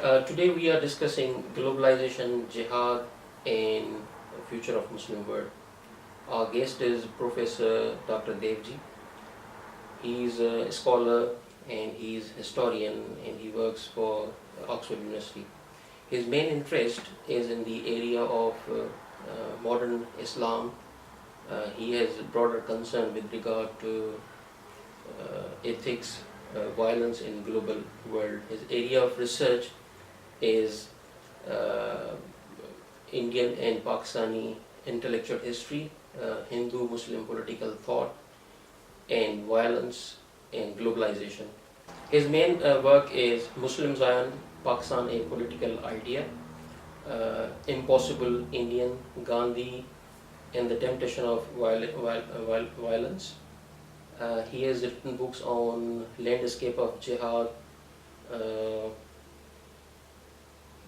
Today we are discussing globalization, jihad, and the future of Muslim world. Our guest is Professor Dr. Devji. He is a scholar and he is historian and he works for Oxford University. His main interest is in the area of modern Islam. He has a broader concern with regard to ethics, violence in global world. His area of research is Indian and Pakistani intellectual history, Hindu-Muslim political thought, and violence and globalization. His main work is Muslim Zion, Pakistan, a political idea, Impossible Indian, Gandhi, and the temptation of violence. He has written books on landscape of jihad,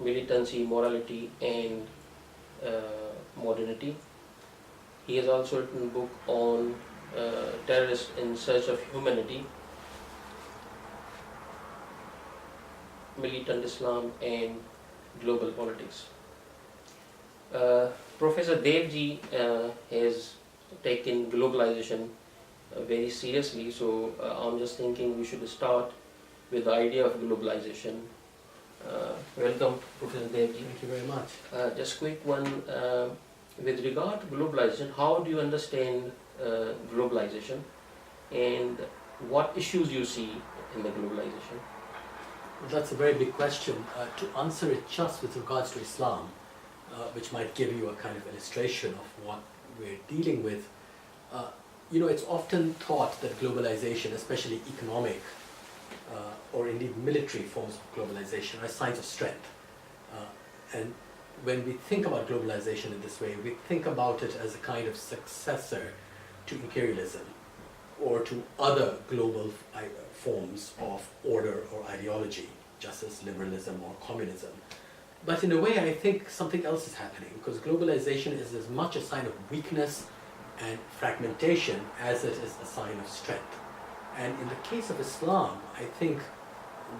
militancy, morality, and modernity. He has also written a book on terrorists in search of humanity, militant Islam, and global politics. Professor Devji has taken globalization very seriously, so I'm just thinking we should start with the idea of globalization. Welcome, Professor Devji. Thank you very much. Just quick one, with regard to globalization, how do you understand globalization and what issues you see in the globalization? Well, that's a very big question. To answer it just with regards to Islam, which might give you a kind of illustration of what we're dealing with, it's often thought that globalization, especially economic or indeed military forms of globalization, are signs of strength. And when we think about globalization in this way, we think about it as a kind of successor to imperialism or to other global forms of order or ideology, just as liberalism or communism. But in a way, I think something else is happening, because globalization is as much a sign of weakness and fragmentation as it is a sign of strength. And in the case of Islam, I think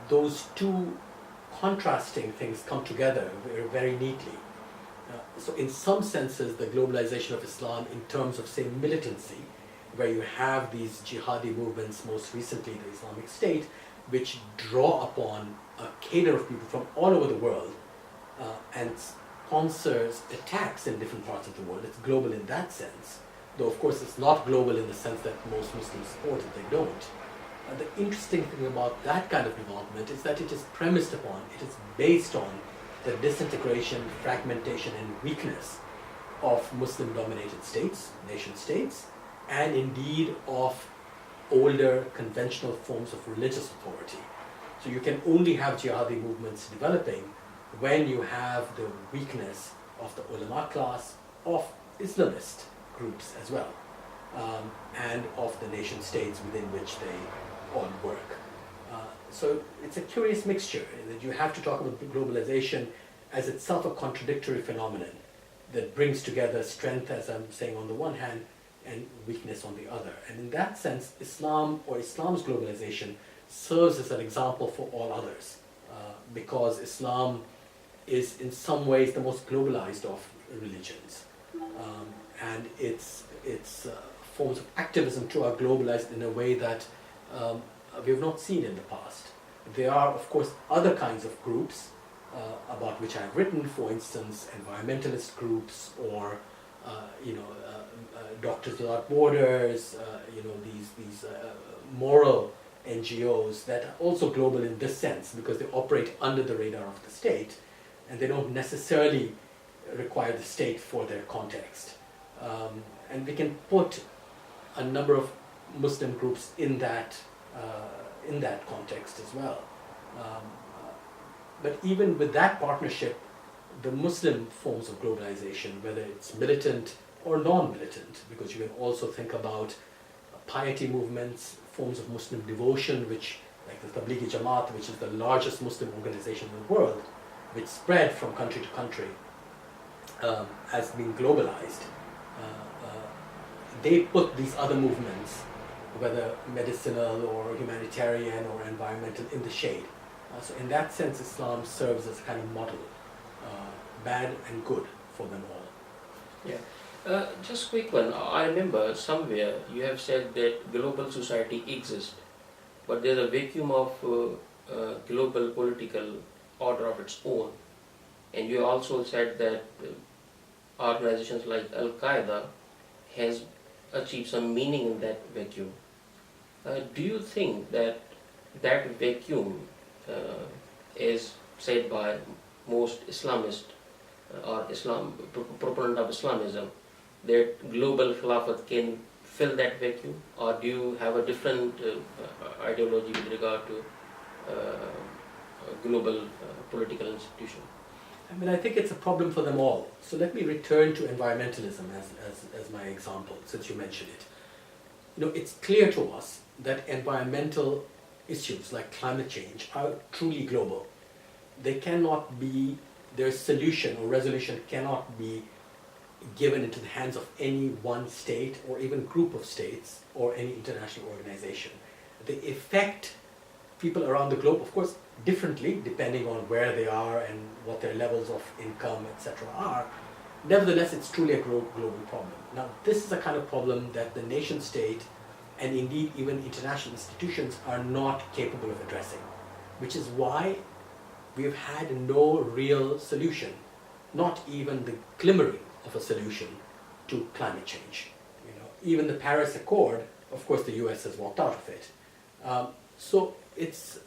those two contrasting things come together very neatly. So in some senses, the globalization of Islam in terms of, say, militancy, where you have these jihadi movements, most recently the Islamic State, which draw upon a cadre of people from all over the world and sponsors attacks in different parts of the world. It's global in that sense, though of course it's not global in the sense that most Muslims support it, they don't. The interesting thing about that kind of development is that it is premised upon, it is based on the disintegration, fragmentation and weakness of Muslim-dominated states, nation states, and indeed of older conventional forms of religious authority. So you can only have jihadi movements developing when you have the weakness of the ulama class, of Islamist groups as well, and of the nation states within which they all work. So it's a curious mixture that you have to talk about globalization as itself a contradictory phenomenon that brings together strength, as I'm saying, on the one hand, and weakness on the other. And in that sense, Islam or Islam's globalization serves as an example for all others, because Islam is in some ways the most globalized of religions. And its forms of activism too are globalized in a way that we have not seen in the past. There are, of course, other kinds of groups about which I have written, for instance, environmentalist groups or Doctors Without Borders, these moral NGOs that are also global in this sense, because they operate under the radar of the state and they don't necessarily require the state for their context. And we can put a number of Muslim groups in that context as well. But even with that partnership, the Muslim forms of globalization, whether it's militant or non-militant, because you can also think about piety movements, forms of Muslim devotion, which, like the Tablighi Jamaat, which is the largest Muslim organization in the world, which spread from country to country, as being globalized. They put these other movements, whether medicinal or humanitarian or environmental, in the shade. So in that sense, Islam serves as a kind of model, bad and good for them all. Yeah. Just quick one. I remember somewhere you have said that global society exists, but there's a vacuum of global political order of its own. And you also said that organizations like Al Qaeda has achieved some meaning in that vacuum. Do you think that that vacuum is said by most Islamists or proponent of Islamism, that global Khilafat can fill that vacuum, or do you have a different ideology with regard to global political institution? I mean, I think it's a problem for them all. So let me return to environmentalism as my example, since you mentioned it. You know, it's clear to us that environmental issues like climate change are truly global. They cannot be, their solution or resolution cannot be given into the hands of any one state or even group of states or any international organization. They affect people around the globe, of course, differently depending on where they are and what their levels of income, etc. are. Nevertheless, it's truly a global problem. Now, this is a kind of problem that the nation state and indeed even international institutions are not capable of addressing, which is why we've had no real solution, not even the glimmering of a solution to climate change. You know, even the Paris Accord, of course, the US has walked out of it. So it's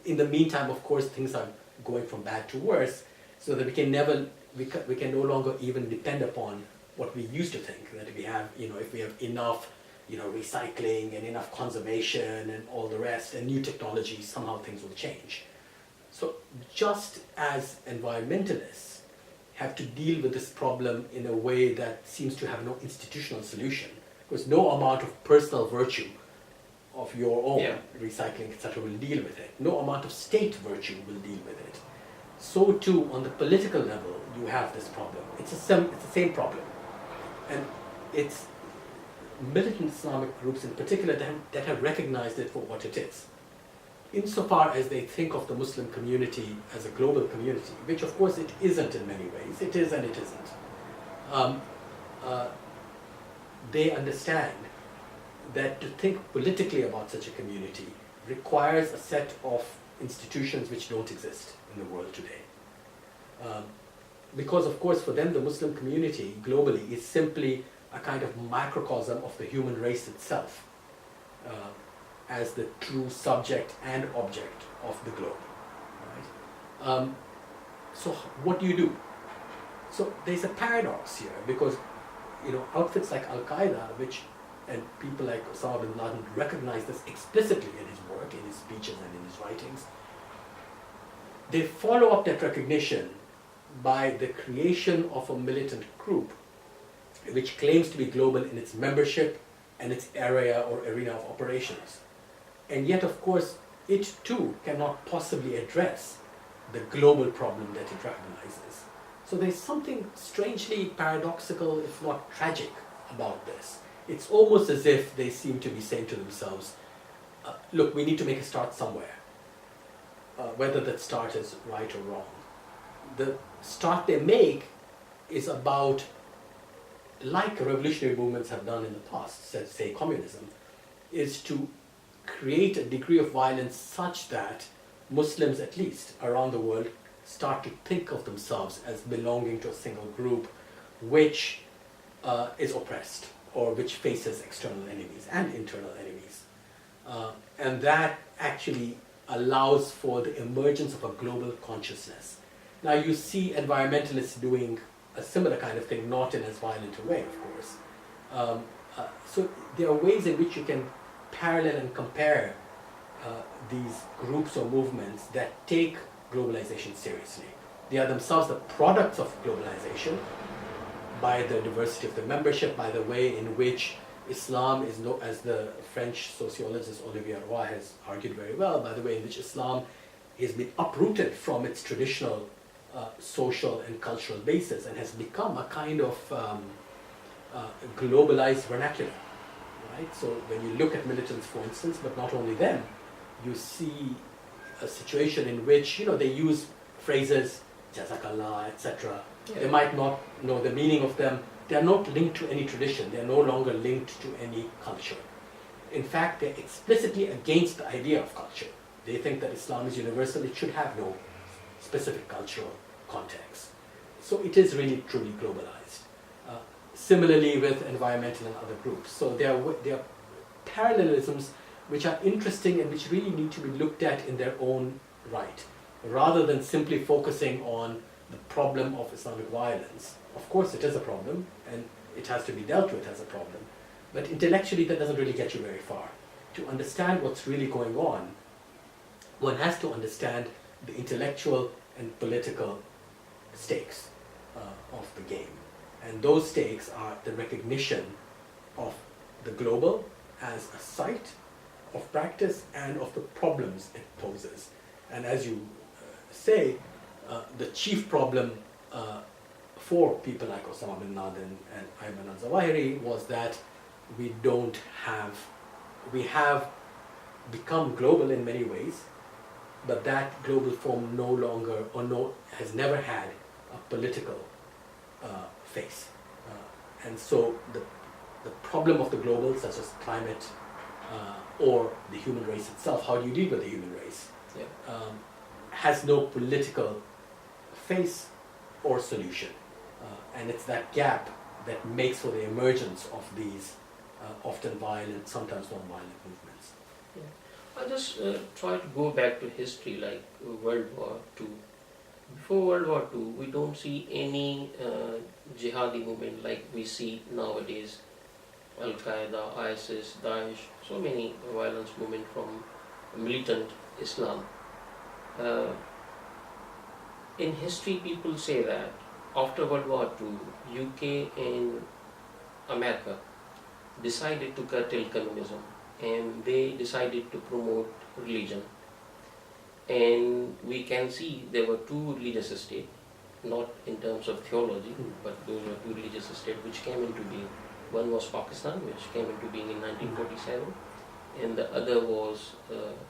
in the meantime, of course, things are going from bad to worse, so that we can no longer even depend upon what we used to think, that we have, you know, if we have enough, you know, recycling and enough conservation and all the rest and new technology, somehow things will change. So just as environmentalists have to deal with this problem in a way that seems to have no institutional solution, because no amount of personal virtue of your own, recycling, etc., will deal with it. No amount of state virtue will deal with it. So too, on the political level, you have this problem. It's the same problem. And it's militant Islamic groups in particular that have recognized it for what it is. Insofar as they think of the Muslim community as a global community, which of course it isn't in many ways, it is and it isn't, they understand that to think politically about such a community requires a set of institutions which don't exist in the world today. Because of course for them the Muslim community globally is simply a kind of microcosm of the human race itself, as the true subject and object of the globe. Right? So what do? So there's a paradox here, because you know, outfits like Al Qaeda, and people like Osama bin Laden recognize this explicitly in his work, in his speeches and in his writings. They follow up that recognition by the creation of a militant group which claims to be global in its membership and its area or arena of operations. And yet, of course, it too cannot possibly address the global problem that it recognizes. So there's something strangely paradoxical, if not tragic, about this. It's almost as if they seem to be saying to themselves, look, we need to make a start somewhere, whether that start is right or wrong. The start they make is about, like revolutionary movements have done in the past, say communism, is to create a degree of violence such that Muslims, at least around the world, start to think of themselves as belonging to a single group which is oppressed or which faces external enemies and internal enemies. And that actually allows for the emergence of a global consciousness. Now you see environmentalists doing a similar kind of thing, not in as violent a way, of course. So there are ways in which you can parallel and compare these groups or movements that take globalization seriously. They are themselves the products of globalization by the diversity of the membership, by the way in which Islam is, as the French sociologist Olivier Roy has argued very well, by the way in which Islam has been uprooted from its traditional social and cultural basis and has become a kind of globalized vernacular. Right? So when you look at militants, for instance, but not only them, you see a situation in which, they use phrases, Jazakallah, etc. Yeah. They might not know the meaning of them. They are not linked to any tradition. They are no longer linked to any culture. In fact, they're explicitly against the idea of culture. They think that Islam is universal. It should have no specific cultural context. So it is really truly globalized. Similarly with environmental and other groups. So there are parallelisms which are interesting and which really need to be looked at in their own right, rather than simply focusing on the problem of Islamic violence. Of course it is a problem and it has to be dealt with as a problem, but intellectually that doesn't really get you very far. To understand what's really going on, one has to understand the intellectual and political stakes of the game. And those stakes are the recognition of the global as a site of practice and of the problems it poses. And as you say, the chief problem for people like Osama bin Laden and Ayman al-Zawahiri was that we have become global in many ways, but that global form no longer has never had a political face. And so the problem of the global, such as climate or the human race itself, how do you deal with the human race, has no political face or solution. And it's that gap that makes for the emergence of these often violent, sometimes non-violent movements. Yeah. I just try to go back to history, like World War II. Before World War II, we don't see any jihadi movement like we see nowadays. Al-Qaeda, ISIS, Daesh, so many violence movements from militant Islam. In history, people say that after World War II, UK and America decided to curtail communism, and they decided to promote religion. And we can see there were two religious states, not in terms of theology, but those were two religious states which came into being. One was Pakistan, which came into being in 1947, and the other was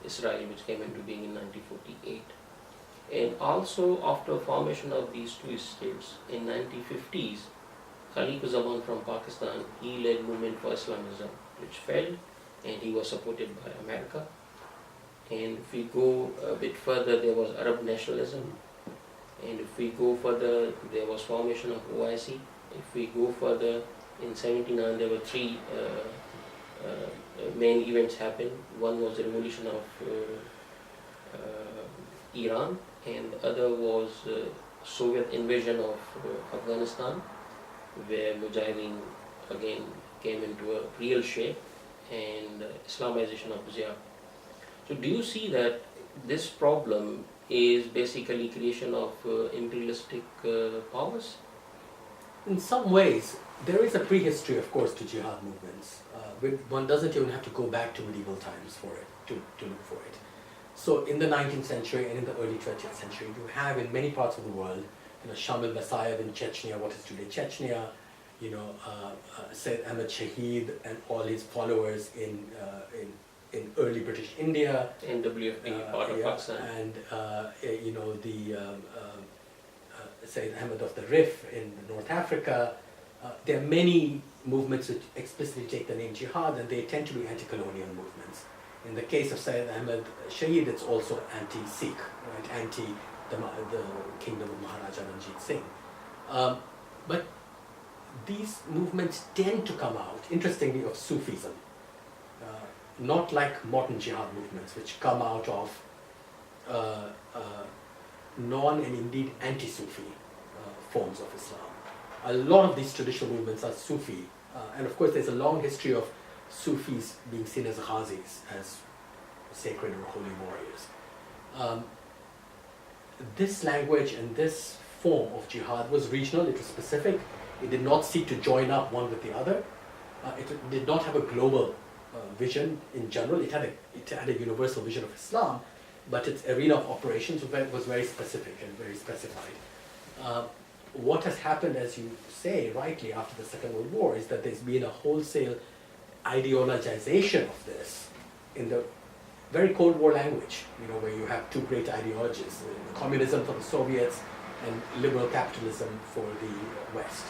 Israel, which came into being in 1948. And also after formation of these two states in 1950s, Khaliq Zaman from Pakistan, he led movement for Islamism, which failed, and he was supported by America. And if we go a bit further, there was Arab nationalism. And if we go further, there was formation of OIC. If we go further, in 79 there were three main events happened. One was the revolution of Iran, and the other was Soviet invasion of Afghanistan, where Mujahideen again came into a real shape, and Islamization of Jihad. So do you see that this problem is basically creation of imperialistic powers? In some ways, there is a prehistory, of course, to jihad movements. One doesn't even have to go back to medieval times for it, to look for it. So in the 19th century and in the early 20th century, you have in many parts of the world, Shamil Basayev in Chechnya, what is today Chechnya, Sayyid Ahmad Shahid and all his followers in early British India, NWFP, part of Pakistan, and Sayyid Ahmad of the Rif in North Africa. There are many movements which explicitly take the name jihad, and they tend to be anti-colonial movements. In the case of Sayyid Ahmad Shahid, it's also anti-Sikh, right? Anti the kingdom of Maharaja Ranjit Singh. But these movements tend to come out, interestingly, of Sufism. Not like modern jihad movements, which come out of non and indeed anti-Sufi forms of Islam. A lot of these traditional movements are Sufi, and of course there's a long history of Sufis being seen as ghazis, as sacred or holy warriors. This language and this form of jihad was regional, it was specific, it did not seek to join up one with the other, it did not have a global vision in general. It had a universal vision of Islam, but its arena of operations was very specific and very specified. What has happened, as you say rightly, after the Second World War is that there's been a wholesale ideologization of this in the very Cold War language, where you have two great ideologies, communism for the Soviets and liberal capitalism for the West,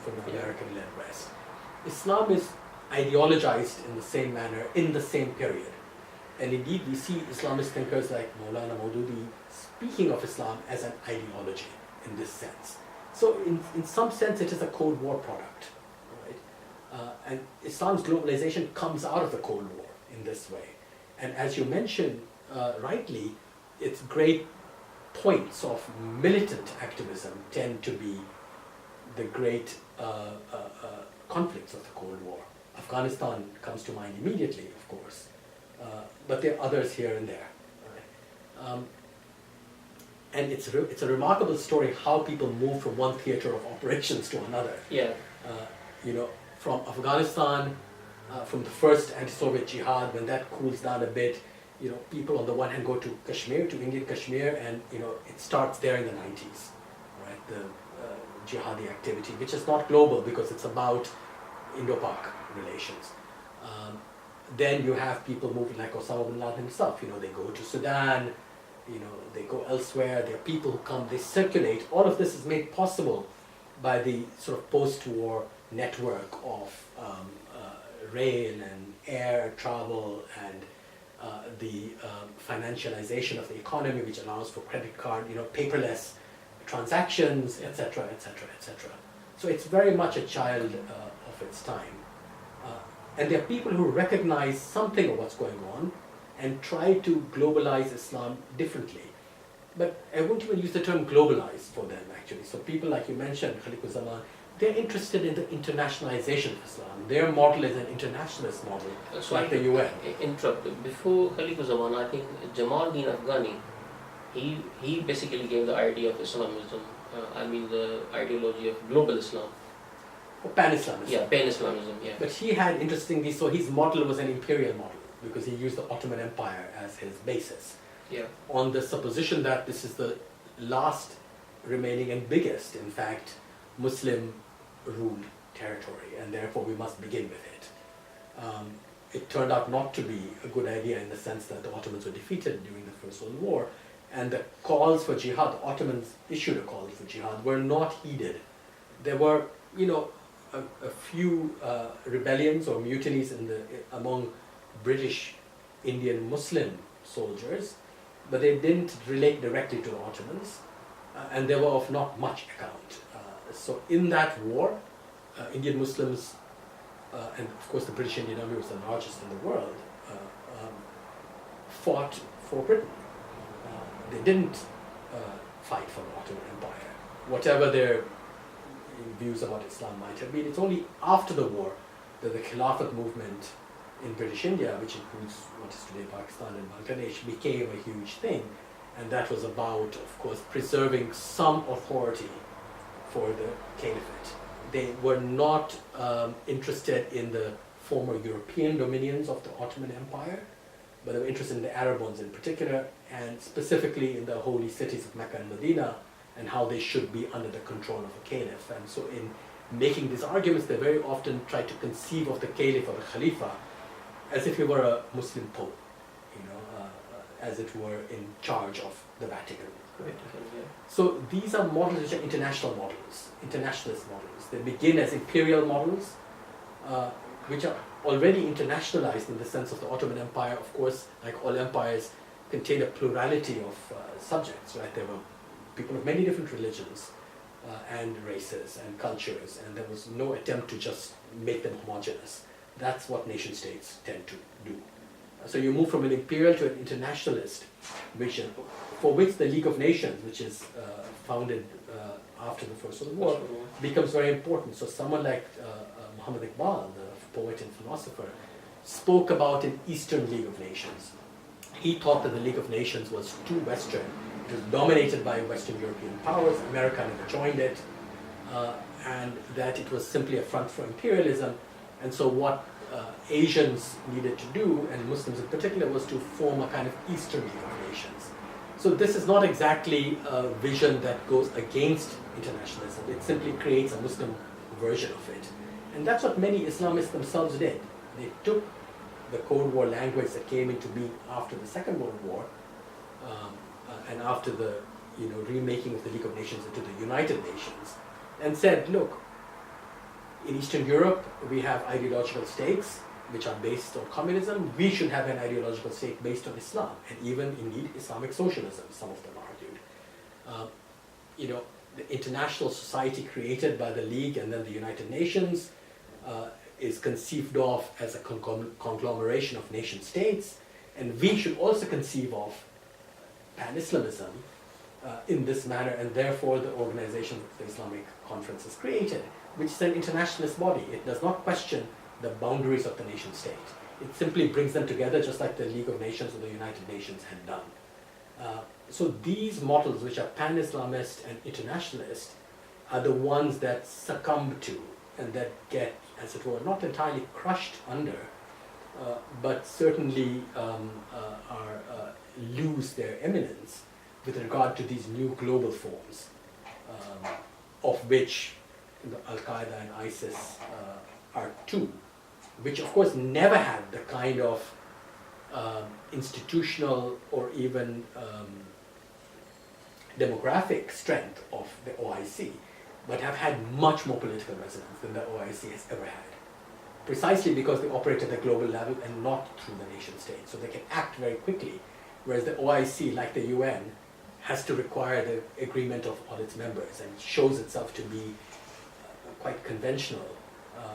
for the American-led West. Islam is ideologized in the same manner, in the same period. And indeed, we see Islamist thinkers like Maulana Maududi speaking of Islam as an ideology in this sense. So in some sense, it is a Cold War product, right? And Islam's globalization comes out of the Cold War in this way. And as you mentioned rightly, its great points of militant activism tend to be the great conflicts of the Cold War. Afghanistan comes to mind immediately, of course, but there are others here and there. Right? And it's a remarkable story how people move from one theater of operations to another. Yeah. From Afghanistan, from the first anti-Soviet jihad, when that cools down a bit, people on the one hand go to Kashmir, to Indian Kashmir, and it starts there in the 90s, right? The jihadi activity, which is not global because it's about Indo-Pak relations. Then you have people moving like Osama bin Laden himself. They go to Sudan, they go elsewhere. There are people who come, they circulate. All of this is made possible by the sort of post-war network of rail and air travel and the financialization of the economy, which allows for credit card, paperless transactions, etc., etc., etc. So it's very much a child of its time. And there are people who recognize something of what's going on and try to globalize Islam differently. But I won't even use the term globalize for them, actually. So people like you mentioned, Khaliquzzzaman, they're interested in the internationalization of Islam. Their model is an internationalist model, like the UN. Interrupt. Before Khaliquzzzaman, I think Jamal Din Afghani, he basically gave the idea of Islamism, the ideology of global Islam. Or pan-Islamism. Yeah, pan-Islamism, yeah. But he had, interestingly, so his model was an imperial model, because he used the Ottoman Empire as his basis. Yeah. On the supposition that this is the last remaining and biggest, in fact, Muslim ruled territory, and therefore we must begin with it. It turned out not to be a good idea in the sense that the Ottomans were defeated during the First World War, and the calls for jihad, the Ottomans issued a call for jihad, were not heeded. There were, a few rebellions or mutinies among British Indian Muslim soldiers, but they didn't relate directly to the Ottomans, and they were of not much account. So in that war, Indian Muslims, and of course the British Indian Army was the largest in the world, fought for Britain. They didn't fight for the Ottoman Empire. Whatever their views about Islam might have been, it's only after the war that the Khilafat movement in British India, which includes what is today Pakistan and Bangladesh, became a huge thing. And that was about, of course, preserving some authority for the caliphate. They were not interested in the former European dominions of the Ottoman Empire, but they were interested in the Arab ones in particular, and specifically in the holy cities of Mecca and Medina, and how they should be under the control of a caliph. And so in making these arguments, they very often try to conceive of the caliph or the khalifa as if he were a Muslim pope, as it were in charge of the Vatican. Right. Yeah. So these are models which are international models, internationalist models. They begin as imperial models, which are already internationalized in the sense of the Ottoman Empire. Of course, like all empires, contained a plurality of subjects, right? There were people of many different religions and races and cultures, and there was no attempt to just make them homogeneous. That's what nation states tend to do. So you move from an imperial to an internationalist vision, for which the League of Nations, which is founded after the First World War, becomes very important. So someone like Muhammad Iqbal, the poet and philosopher, spoke about an Eastern League of Nations. He thought that the League of Nations was too Western. It was dominated by Western European powers. America never joined it, and that it was simply a front for imperialism. And so what Asians needed to do, and Muslims in particular, was to form a kind of Eastern League of Nations. So this is not exactly a vision that goes against internationalism. It simply creates a Muslim version of it. And that's what many Islamists themselves did. They took the Cold War language that came into being after the Second World War, and after the remaking of the League of Nations into the United Nations, and said, look, in Eastern Europe we have ideological states which are based on communism. We should have an ideological state based on Islam, and even indeed Islamic socialism, some of them argued. The international society created by the League and then the United Nations is conceived of as a conglomeration of nation states, and we should also conceive of pan-Islamism in this manner, and therefore the organization of the Islamic Conference is created, which is an internationalist body. It does not question the boundaries of the nation state. It simply brings them together just like the League of Nations or the United Nations had done. So these models, which are pan-Islamist and internationalist, are the ones that succumb to and that get, as it were, not entirely crushed under, but certainly lose their eminence with regard to these new global forms, of which Al-Qaeda and ISIS are two, which of course never had the kind of institutional or even demographic strength of the OIC, but have had much more political resonance than the OIC has ever had, precisely because they operate at the global level and not through the nation state. So they can act very quickly, whereas the OIC, like the UN, has to require the agreement of all its members and shows itself to be quite conventional.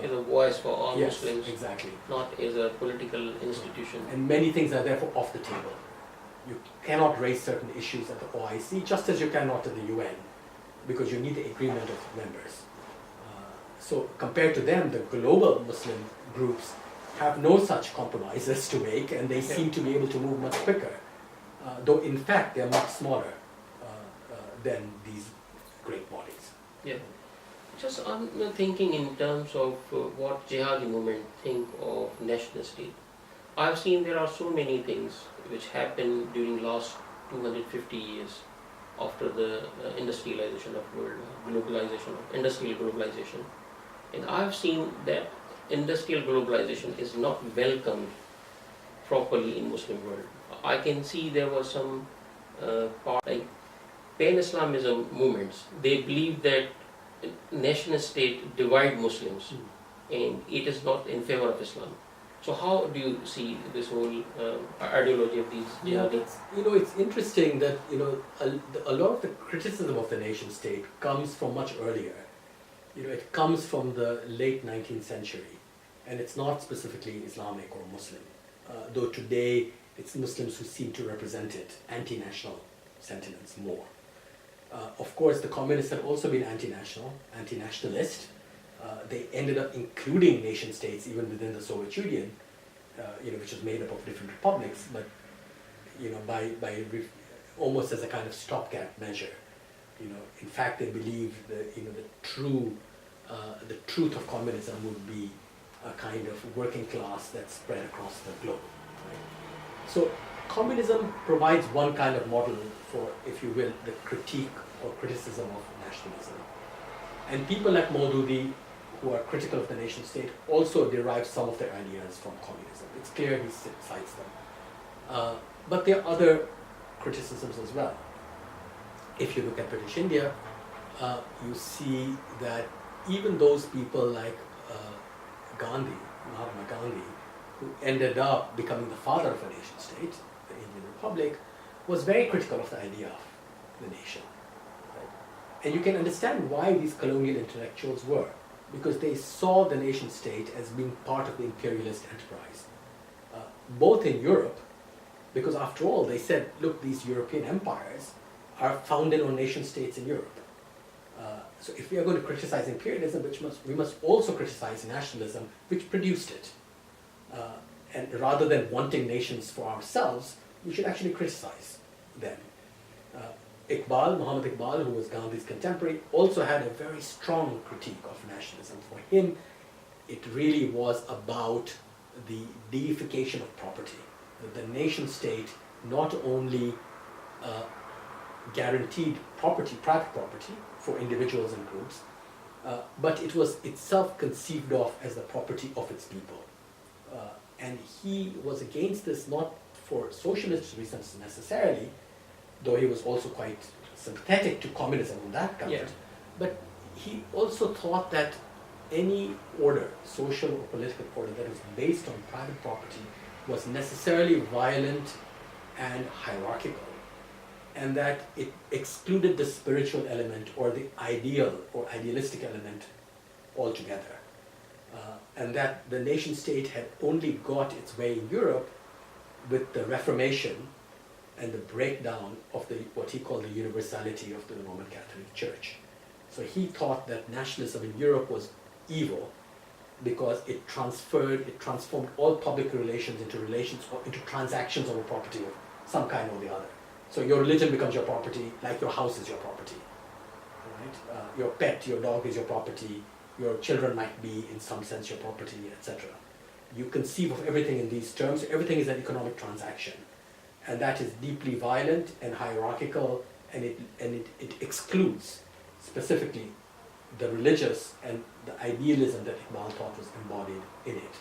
Is a voice for all Yes, Muslims, exactly. not as a political institution. And many things are therefore off the table. You cannot raise certain issues at the OIC, just as you cannot at the UN, because you need the agreement of members. So compared to them, the global Muslim groups have no such compromises to make, and they seem to be able to move much quicker, though in fact they're much smaller than these great bodies. Yeah. Just I'm thinking in terms of what jihadi movement think of national state. I've seen there are so many things which happened during last 250 years after the industrialization of world, industrial globalization. And I've seen that industrial globalization is not welcomed properly in Muslim world. I can see there was some part like pan-Islamism movements. They believe that national state divide Muslims, and it is not in favor of Islam. So how do you see this whole ideology of these jihadis? It's interesting that a lot of the criticism of the nation state comes from much earlier. It comes from the late 19th century, and it's not specifically Islamic or Muslim, though today it's Muslims who seem to represent it, anti-national sentiments more. Of course, the communists have also been anti-national, anti-nationalist. They ended up including nation states even within the Soviet Union, which was made up of different republics, but almost as a kind of stopgap measure. In fact, they believe the truth of communism would be a kind of working class that's spread across the globe. Right? So communism provides one kind of model for, if you will, the critique or criticism of nationalism. And people like Maududi, who are critical of the nation state, also derive some of their ideas from communism. It's clear he cites them. But there are other criticisms as well. If you look at British India, you see that even those people like Mahatma Gandhi, who ended up becoming the father of a nation state, the Indian Republic, was very critical of the idea of the nation. Right? And you can understand why these colonial intellectuals were, because they saw the nation state as being part of the imperialist enterprise. Both in Europe, because after all, they said, look, these European empires are founded on nation states in Europe. So if we are going to criticize imperialism, we must also criticize nationalism, which produced it. And rather than wanting nations for ourselves, we should actually criticize them. Muhammad Iqbal, who was Gandhi's contemporary, also had a very strong critique of nationalism. For him, it really was about the deification of property. The nation state not only guaranteed property, private property, for individuals and groups, but it was itself conceived of as the property of its people. And he was against this not for socialist reasons necessarily, though he was also quite sympathetic to communism on that count. Yeah. But he also thought that any order, social or political order, that was based on private property was necessarily violent and hierarchical, and that it excluded the spiritual element or the ideal or idealistic element altogether. And that the nation state had only got its way in Europe with the Reformation and the breakdown of what he called the universality of the Roman Catholic Church. So he thought that nationalism in Europe was evil because it transformed all public relations into transactions over property of some kind or the other. So your religion becomes your property, like your house is your property, right? Your pet, your dog is your property, your children might be in some sense your property, etc. You conceive of everything in these terms. Everything is an economic transaction, and that is deeply violent and hierarchical, and it excludes specifically the religious and the idealism that Iqbal thought was embodied in it.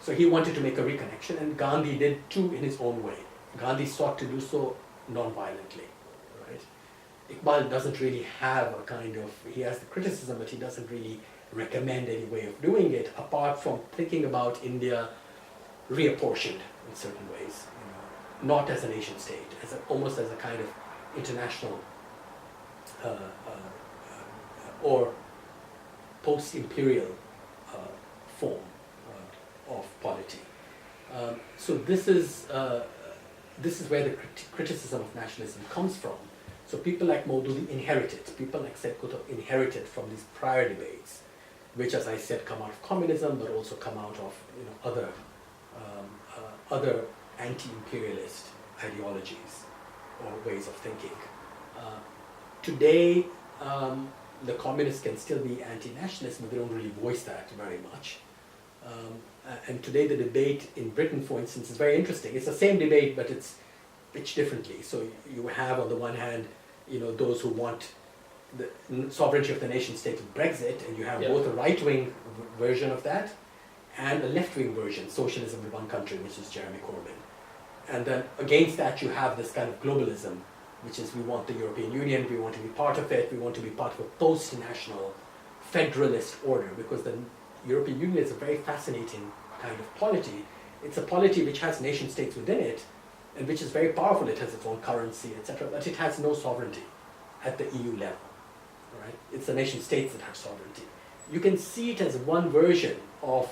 So he wanted to make a reconnection, and Gandhi did too in his own way. Gandhi sought to do so non-violently, right? Iqbal doesn't really have a kind of, he has the criticism, but he doesn't really recommend any way of doing it, apart from thinking about India reapportioned in certain ways, not as a nation state, almost as a kind of international or post-imperial form of polity. So this is where the criticism of nationalism comes from. So people like Maududi inherited, people like Said Qutb inherited from these prior debates, which, as I said, come out of communism, but also come out of other anti-imperialist ideologies or ways of thinking. Today, the communists can still be anti-nationalist, but they don't really voice that very much. And today the debate in Britain, for instance, is very interesting. It's the same debate, but it's pitched differently. So you have, on the one hand, those who want the sovereignty of the nation state with Brexit, and you have both a right-wing version of that and a left-wing version, socialism in one country, which is Jeremy Corbyn. And then against that you have this kind of globalism, which is we want the European Union, we want to be part of it, we want to be part of a post-national federalist order, because the European Union is a very fascinating kind of polity. It's a polity which has nation states within it, and which is very powerful. It has its own currency, etc., but it has no sovereignty at the EU level. Right? It's the nation states that have sovereignty. You can see it as one version of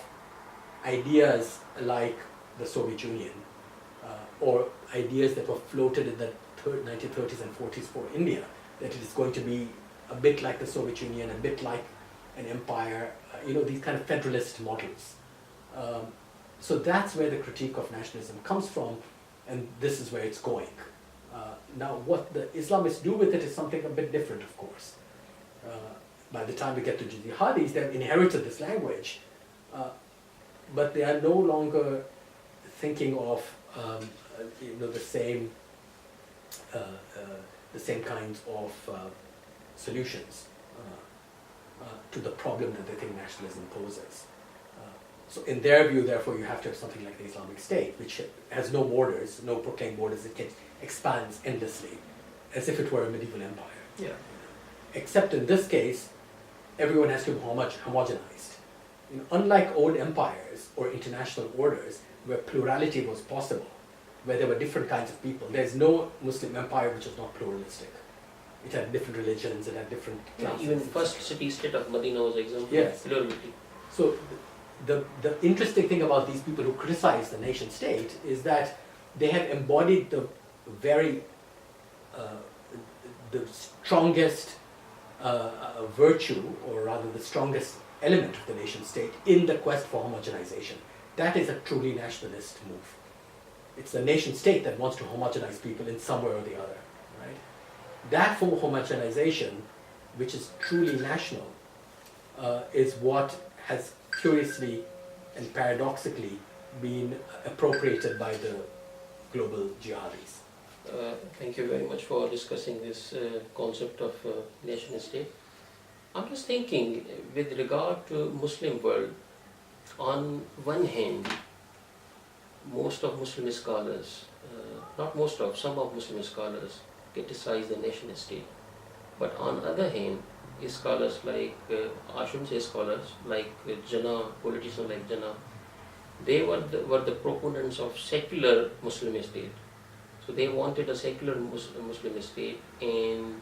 ideas like the Soviet Union, or ideas that were floated in the 1930s and 40s for India, that it is going to be a bit like the Soviet Union, a bit like an empire, these kind of federalist models. So that's where the critique of nationalism comes from, and this is where it's going. Now, what the Islamists do with it is something a bit different, of course. By the time we get to jihadis, they've inherited this language, but they are no longer thinking of the same kinds of solutions to the problem that they think nationalism poses. So in their view, therefore, you have to have something like the Islamic State, which has no borders, no proclaimed borders. It expands endlessly, as if it were a medieval empire. Yeah. Except in this case, everyone has to be homogenized. Unlike old empires or international orders, where plurality was possible, where there were different kinds of people, there's no Muslim empire which was not pluralistic. It had different religions, it had different classes. Even first city-state of Medina was example Yes. of plurality. So the interesting thing about these people who criticize the nation state is that they have embodied the strongest virtue, or rather the strongest element of the nation state in the quest for homogenization. That is a truly nationalist move. It's the nation state that wants to homogenize people in some way or the other, right? That form of homogenization, which is truly national, is what has curiously and paradoxically been appropriated by the global jihadis. Thank you very much for discussing this concept of nation state. I'm just thinking, with regard to Muslim world, on one hand, most of Muslim scholars, not most of, some of Muslim scholars criticize the nation state. But on the other hand, scholars like, I shouldn't say scholars, like Jinnah, politicians like Jinnah, they were the proponents of secular Muslim state. So they wanted a secular Muslim state, and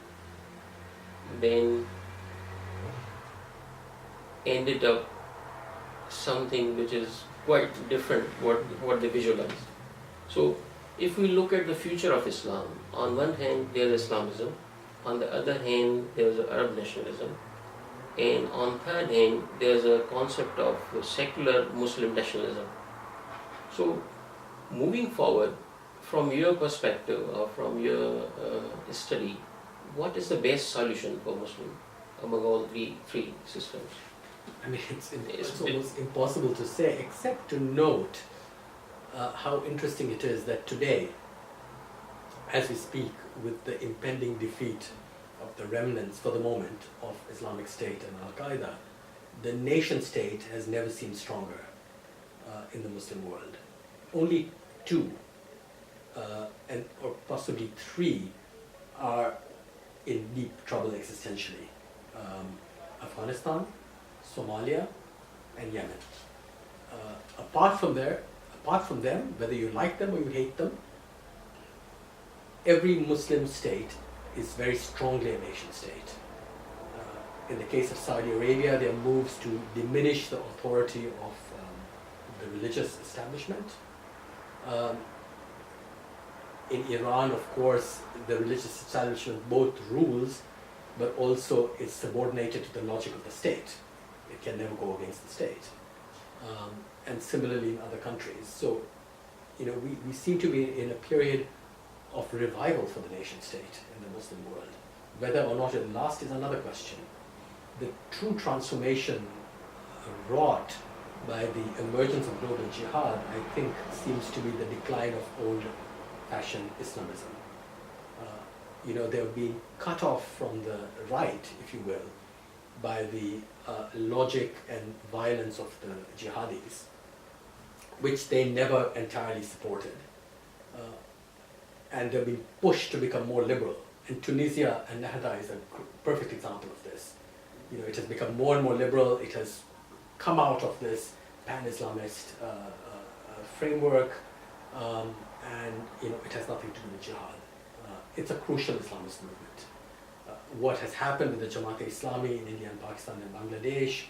then ended up something which is quite different what they visualize. So if we look at the future of Islam, on one hand there is Islamism, on the other hand there is Arab nationalism, and on third hand there is a concept of secular Muslim nationalism. So moving forward, from your perspective or from your study, what is the best solution for Muslim among all three systems? I mean, it's almost impossible to say, except to note how interesting it is that today, as we speak, with the impending defeat of the remnants, for the moment, of Islamic State and Al-Qaeda, the nation state has never seemed stronger in the Muslim world. Only two, or possibly three, are in deep trouble existentially. Afghanistan, Somalia, and Yemen. Apart from them, whether you like them or you hate them, every Muslim state is very strongly a nation state. In the case of Saudi Arabia, there are moves to diminish the authority of the religious establishment. In Iran, of course, the religious establishment both rules, but also is subordinated to the logic of the state. It can never go against the state. And similarly in other countries. So, we seem to be in a period of revival for the nation state in the Muslim world. Whether or not it lasts is another question. The true transformation wrought by the emergence of global jihad, I think, seems to be the decline of old-fashioned Islamism. They've been cut off from the right, if you will, by the logic and violence of the jihadis, which they never entirely supported. And they've been pushed to become more liberal. And Tunisia and Nahda is a perfect example of this. It has become more and more liberal. It has come out of this pan-Islamist framework, and it has nothing to do with jihad. It's a crucial Islamist movement. What has happened with the Jamaat-e-Islami in India and Pakistan and Bangladesh,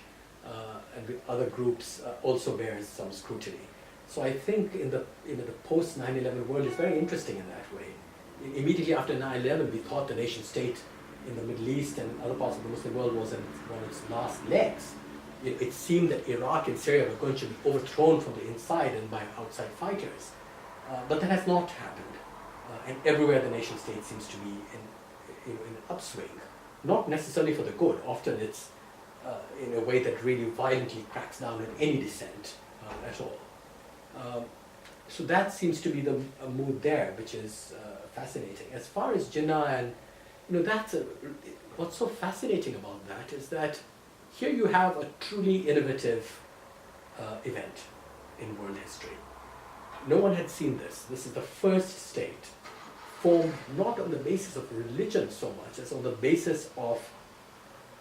and with other groups, also bears some scrutiny. So I think in the post 9/11 world is very interesting in that way. Immediately after 9/11, we thought the nation state in the Middle East and other parts of the Muslim world was on its last legs. It seemed that Iraq and Syria were going to be overthrown from the inside and by outside fighters. But that has not happened. And everywhere the nation state seems to be in an upswing. Not necessarily for the good. Often it's in a way that really violently cracks down on any dissent at all. So that seems to be the mood there, which is fascinating. As far as Jinnah, and what's so fascinating about that is that here you have a truly innovative event in world history. No one had seen this. This is the first state formed not on the basis of religion so much as on the basis of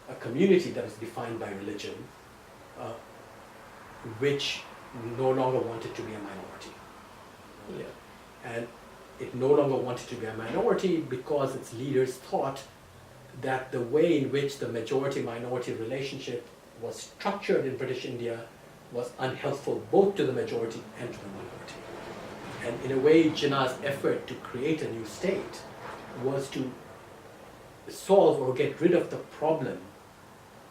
a community that was defined by religion, which no longer wanted to be a minority. And it no longer wanted to be a minority because its leaders thought that the way in which the majority-minority relationship was structured in British India was unhelpful both to the majority and to the minority. And in a way, Jinnah's effort to create a new state was to solve or get rid of the problem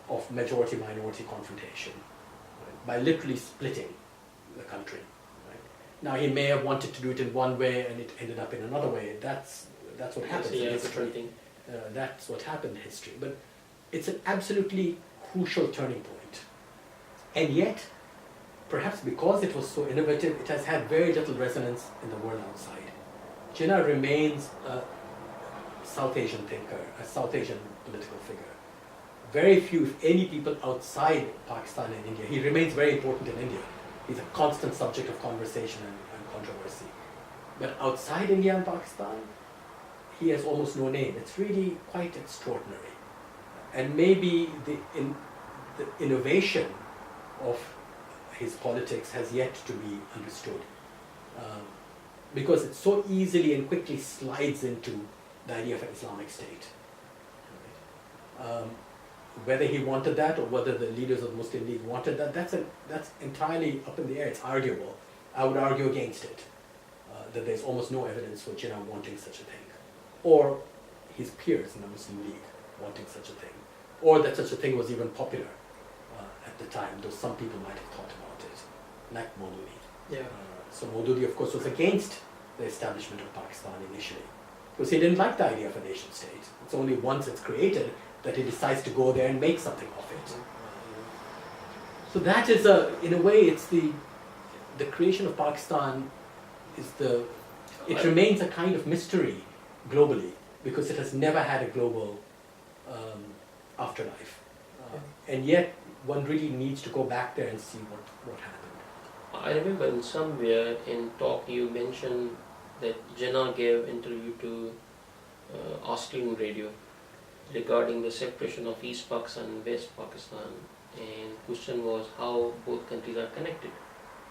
of majority-minority confrontation, right, by literally splitting the country. Right? Now, he may have wanted to do it in one way and it ended up in another way. That's what happens in history. That's what happened in history. But it's an absolutely crucial turning point. And yet, perhaps because it was so innovative, it has had very little resonance in the world outside. Jinnah remains a South Asian thinker, a South Asian political figure. Very few, if any, people outside Pakistan and India. He remains very important in India. He's a constant subject of conversation and controversy. But outside India and Pakistan, he has almost no name. It's really quite extraordinary. And maybe the innovation of his politics has yet to be understood. Because it so easily and quickly slides into the idea of an Islamic state. Right? Whether he wanted that or whether the leaders of the Muslim League wanted that, that's entirely up in the air. It's arguable. I would argue against it, that there's almost no evidence for Jinnah wanting such a thing, or his peers in the Muslim League wanting such a thing, or that such a thing was even popular at the time, though some people might have thought about it, like Maududi. Yeah. So Maududi, of course, was against the establishment of Pakistan initially, because he didn't like the idea of a nation state. It's only once it's created that he decides to go there and make something of it. So that is in a way, it's the creation of Pakistan it remains a kind of mystery globally, because it has never had a global afterlife. And yet, one really needs to go back there and see what happened. I remember in somewhere in talk you mentioned that Jinnah gave interview to Australian radio regarding the separation of East Pakistan and West Pakistan, and question was how both countries are connected.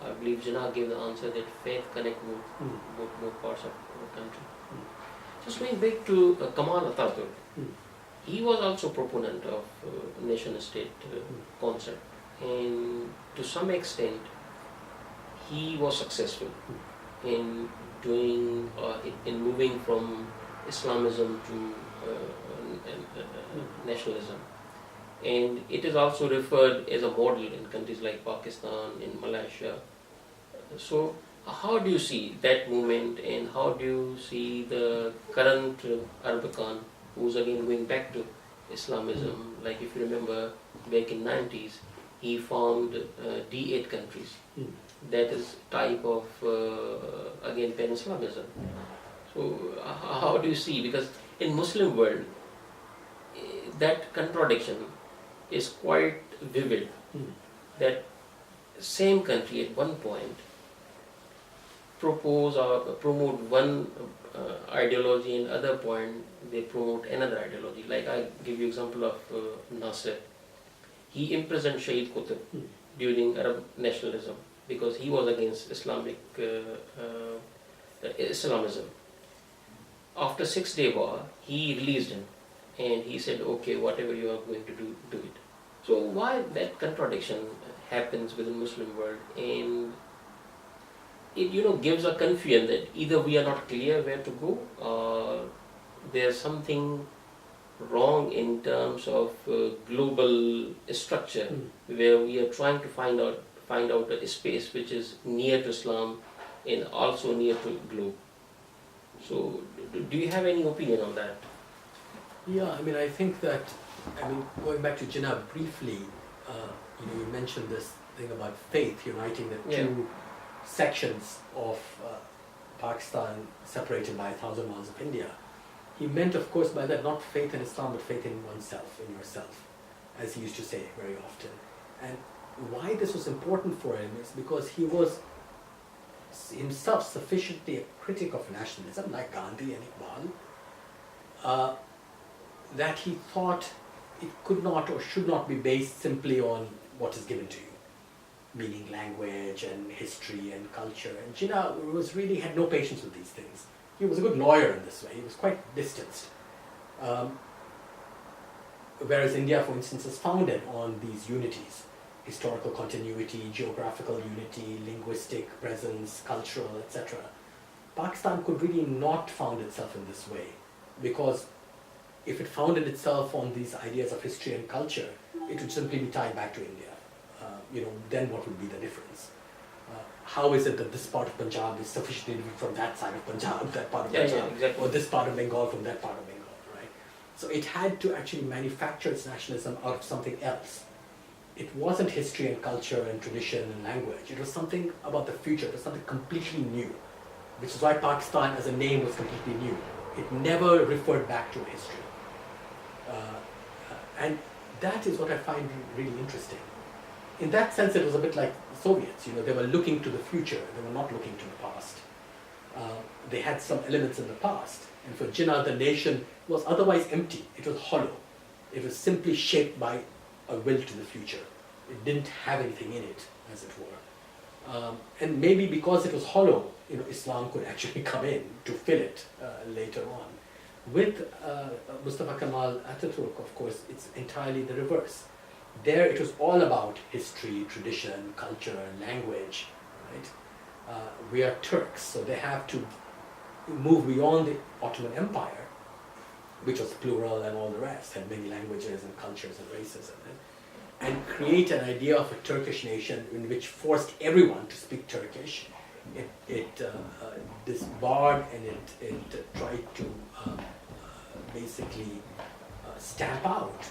I believe Jinnah gave the answer that faith connects both parts of the country. Just going back to Kamal Atatürk, he was also proponent of nation-state concept, and to some extent he was successful in doing in moving from Islamism to nationalism, and it is also referred as a model in countries like Pakistan, in Malaysia. So how do you see that movement, and how do you see the current Erbakan, who's again going back to Islamism? Like if you remember back in 90s, he formed D8 countries. That is type of again pan-Islamism. So how do you see, because in Muslim world that contradiction is quite vivid, that same country at one point propose or promote one ideology, and other point they promote another ideology. Like I give you example of Nasser. He imprisoned Shahid Qutb during Arab nationalism because he was against Islamism. After 6-day war, he released him, and he said, okay, whatever you are going to do, do it. So why that contradiction happens within Muslim world, and it gives a confusion that either we are not clear where to go, or there's something wrong in terms of global structure, where we are trying to find out a space which is near to Islam and also near to globe. So do you have any opinion on that? Yeah, I think that, going back to Jinnah briefly, you mentioned this thing about faith uniting the two sections of Pakistan separated by 1,000 miles of India. He meant, of course, by that not faith in Islam, but faith in oneself, in yourself, as he used to say very often. And why this was important for him is because he was himself sufficiently a critic of nationalism, like Gandhi and Iqbal, that he thought it could not or should not be based simply on what is given to you, meaning language and history and culture. And Jinnah had no patience with these things. He was a good lawyer in this way. He was quite distanced. Whereas India, for instance, is founded on these unities: historical continuity, geographical unity, linguistic presence, cultural, etc. Pakistan could really not found itself in this way, because if it founded itself on these ideas of history and culture, it would simply be tied back to India. Then what would be the difference? How is it that this part of Punjab is sufficiently different from that side of Punjab, that part of Punjab, exactly. or this part of Bengal from that part of Bengal, right? So it had to actually manufacture its nationalism out of something else. It wasn't history and culture and tradition and language. It was something about the future. It was something completely new, which is why Pakistan as a name was completely new. It never referred back to history. And that is what I find really interesting. in that sense, it was a bit like the Soviets. They were looking to the future. They were not looking to the past. They had some elements in the past. And for Jinnah, the nation was otherwise empty. It was hollow. It was simply shaped by a will to the future. It didn't have anything in it, as it were. And maybe because it was hollow, Islam could actually come in to fill it later on. With Mustafa Kemal Atatürk, of course, it's entirely the reverse. There it was all about history, tradition, culture, language, right? We are Turks, so they have to move beyond the Ottoman Empire, which was plural and all the rest, had many languages and cultures and races in it, and create an idea of a Turkish nation in which forced everyone to speak Turkish. It disbarred and it tried to basically stamp out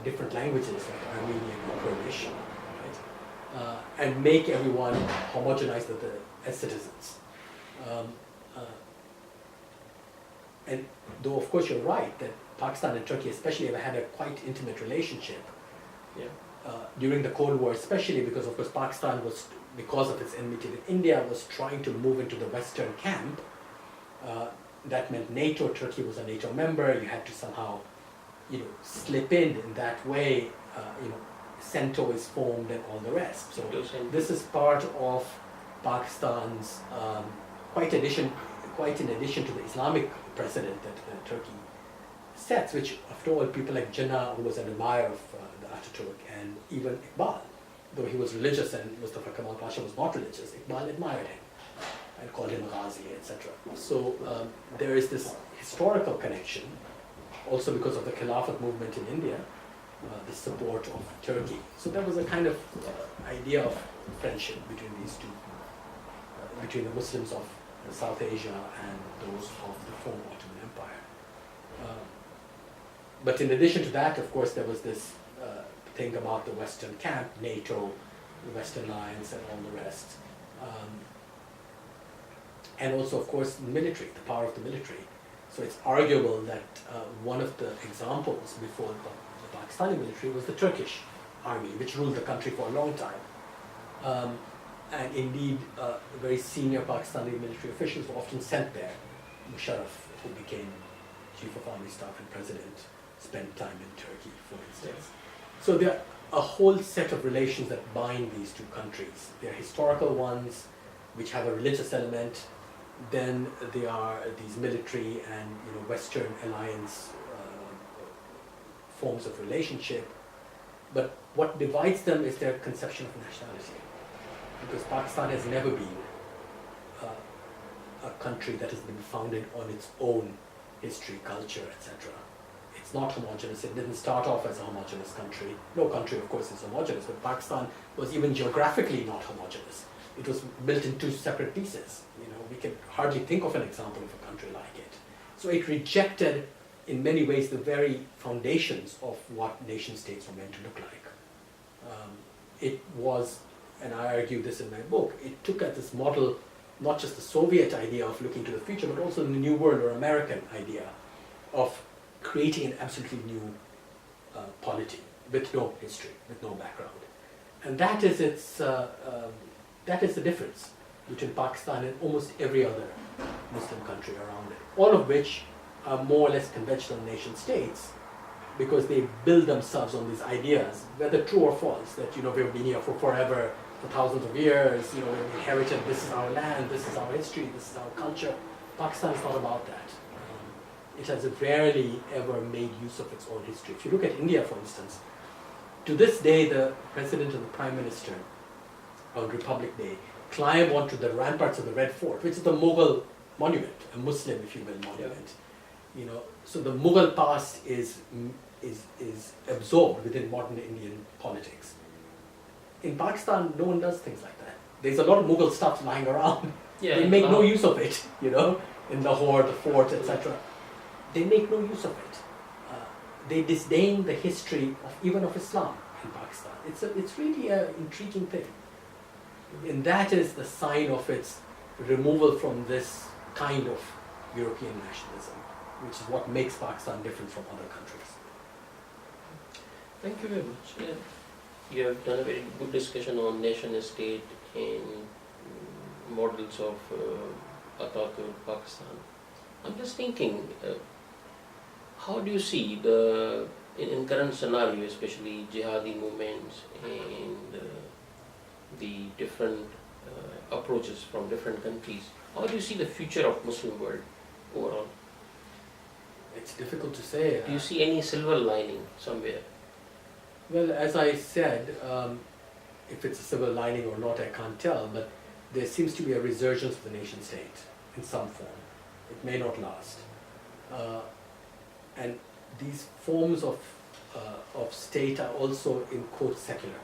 different languages like Armenian or Kurdish, right? And make everyone homogenized as citizens. And though of course you're right that Pakistan and Turkey especially have had a quite intimate relationship. Yeah. During the Cold War, especially because of course Pakistan was, because of its enmity with India, was trying to move into the Western camp. That meant NATO. Turkey was a NATO member. You had to somehow, slip in that way. CENTO is formed and all the rest. So this is part of Pakistan's quite in addition to the Islamic precedent that Turkey sets, which after all people like Jinnah, who was an admirer of the Ataturk, and even Iqbal, though he was religious and Mustafa Kemal Pasha was not religious, Iqbal admired him and called him a Ghazi, etc. So there is this historical connection, also because of the Khilafat movement in India, the support of Turkey. So there was a kind of idea of friendship between these two, between the Muslims of South Asia and those of the former Ottoman Empire. But in addition to that, of course, there was this thing about the Western camp, NATO, the Western Alliance, and all the rest. And also, of course, the military, the power of the military. So it's arguable that one of the examples before the Pakistani military was the Turkish army, which ruled the country for a long time. And indeed, very senior Pakistani military officials were often sent there. Musharraf, who became chief of army staff and president, spent time in Turkey, for instance. So there are a whole set of relations that bind these two countries. There are historical ones, which have a religious element. Then there are these military and Western alliance forms of relationship. But what divides them is their conception of nationality. Because Pakistan has never been a country that has been founded on its own history, culture, etc. It's not homogeneous. It didn't start off as a homogeneous country. No country, of course, is homogeneous, but Pakistan was even geographically not homogeneous. It was built in two separate pieces. We can hardly think of an example of a country like it. So it rejected, in many ways, the very foundations of what nation states were meant to look like. It was, and I argue this in my book, it took as this model not just the Soviet idea of looking to the future, but also the New World or American idea of creating an absolutely new polity with no history, with no background. And that is that is the difference between Pakistan and almost every other Muslim country around it, all of which are more or less conventional nation states because they build themselves on these ideas, whether true or false, that we've been here for forever, for thousands of years, we've inherited, this is our land, this is our history, this is our culture. Pakistan is not about that. It has rarely ever made use of its own history. If you look at India, for instance, to this day, the president and the prime minister on Republic Day climb onto the ramparts of the Red Fort, which is the Mughal monument, a Muslim, if you will, monument. So the Mughal past is absorbed within modern Indian politics. In Pakistan, no one does things like that. There's a lot of Mughal stuff lying around. Yeah, they make no use of it, in Lahore, the fort, etc. They make no use of it. They disdain the history even of Islam in Pakistan. It's really an intriguing thing. And that is the sign of its removal from this kind of European nationalism, which is what makes Pakistan different from other countries. Thank you very much. Yeah. You have done a very good discussion on nation state and models of Atatürk, Pakistan. I'm just thinking, how do you see in current scenario, especially jihadi movements and the different approaches from different countries, how do you see the future of Muslim world overall? It's difficult to say. Do you see any silver lining somewhere? Well, as I said, if it's a silver lining or not, I can't tell, but there seems to be a resurgence of the nation state in some form. It may not last. And these forms of state are also, in quote, secular.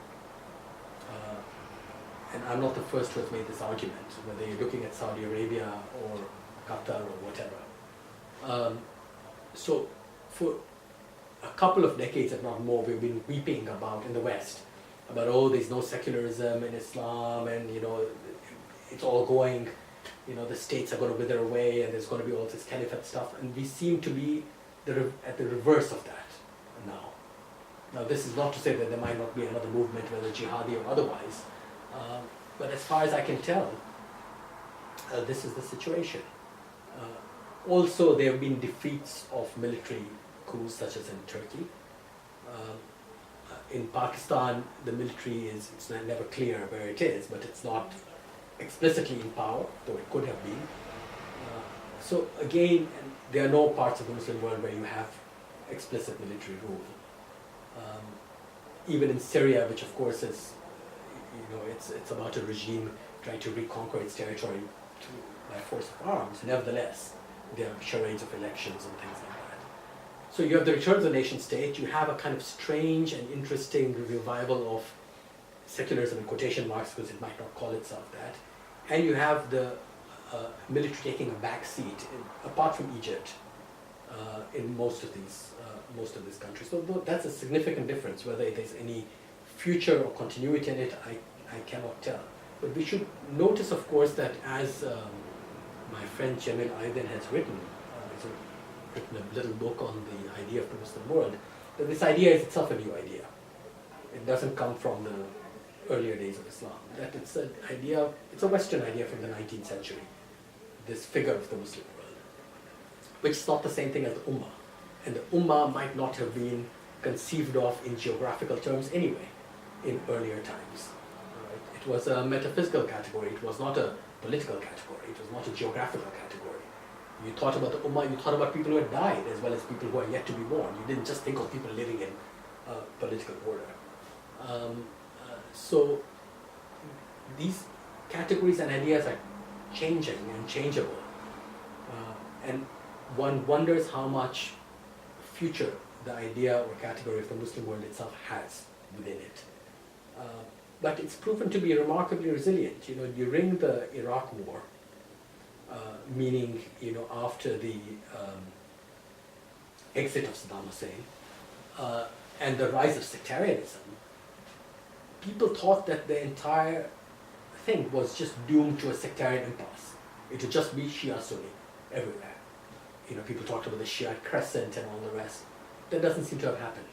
And I'm not the first who has made this argument, whether you're looking at Saudi Arabia or Qatar or whatever. So for a couple of decades, if not more, we've been weeping about in the West, about, oh, there's no secularism in Islam, and, you know, it's all going, you know, the states are going to wither away, and there's going to be all this caliphate stuff, and we seem to be at the reverse of that now. Now, this is not to say that there might not be another movement, whether jihadi or otherwise, but as far as I can tell, this is the situation. Also, there have been defeats of military coups, such as in Turkey. In Pakistan, the military it's never clear where it is, but it's not explicitly in power, though it could have been. So again, there are no parts of the Muslim world where you have explicit military rule. Even in Syria, which of course is, you know, it's about a regime trying to reconquer its territory by force of arms. Nevertheless, there are charades of elections and things like that. So you have the return of the nation state. You have a kind of strange and interesting revival of secularism in quotation marks, because it might not call itself that. And you have the military taking a back seat, apart from Egypt, in most of these countries. So that's a significant difference. Whether there's any future or continuity in it, I cannot tell. But we should notice, of course, that as my friend Jamil Aydin has written, written a little book on the idea of the Muslim world, that this idea is itself a new idea. It doesn't come from the earlier days of Islam. That it's an idea, it's a Western idea from the 19th century, this figure of the Muslim world, which is not the same thing as the Ummah. And the Ummah might not have been conceived of in geographical terms anyway, in earlier times. Right? It was a metaphysical category, it was not a political category, it was not a geographical category. You thought about the Ummah, you thought about people who had died as well as people who are yet to be born. You didn't just think of people living in political order. So these categories and ideas are changing and changeable. And one wonders how much future the idea or category of the Muslim world itself has within it. But it's proven to be remarkably resilient. You know, during the Iraq War, meaning, you know, after the exit of Saddam Hussein and the rise of sectarianism, people thought that the entire thing was just doomed to a sectarian impasse. It would just be Shia Sunni everywhere. You know, people talked about the Shiite crescent and all the rest. That doesn't seem to have happened.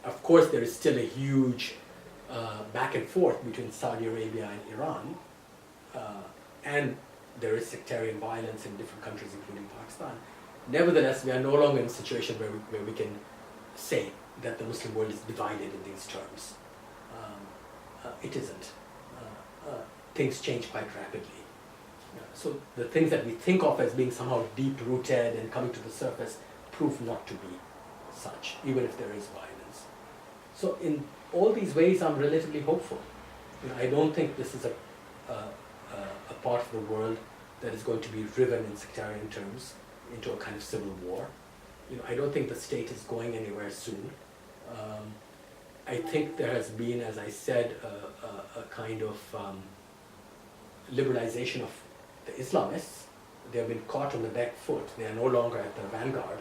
Of course, there is still a huge back and forth between Saudi Arabia and Iran, and there is sectarian violence in different countries, including Pakistan. Nevertheless, we are no longer in a situation where we can say that the Muslim world is divided in these terms. It isn't. Things change quite rapidly. So the things that we think of as being somehow deep-rooted and coming to the surface prove not to be such, even if there is violence. So in all these ways, I'm relatively hopeful. You know, I don't think this is a part of the world that is going to be driven in sectarian terms into a kind of civil war. You know, I don't think the state is going anywhere soon. I think there has been, as I said, a kind of liberalization of the Islamists. They have been caught on the back foot. They are no longer at the vanguard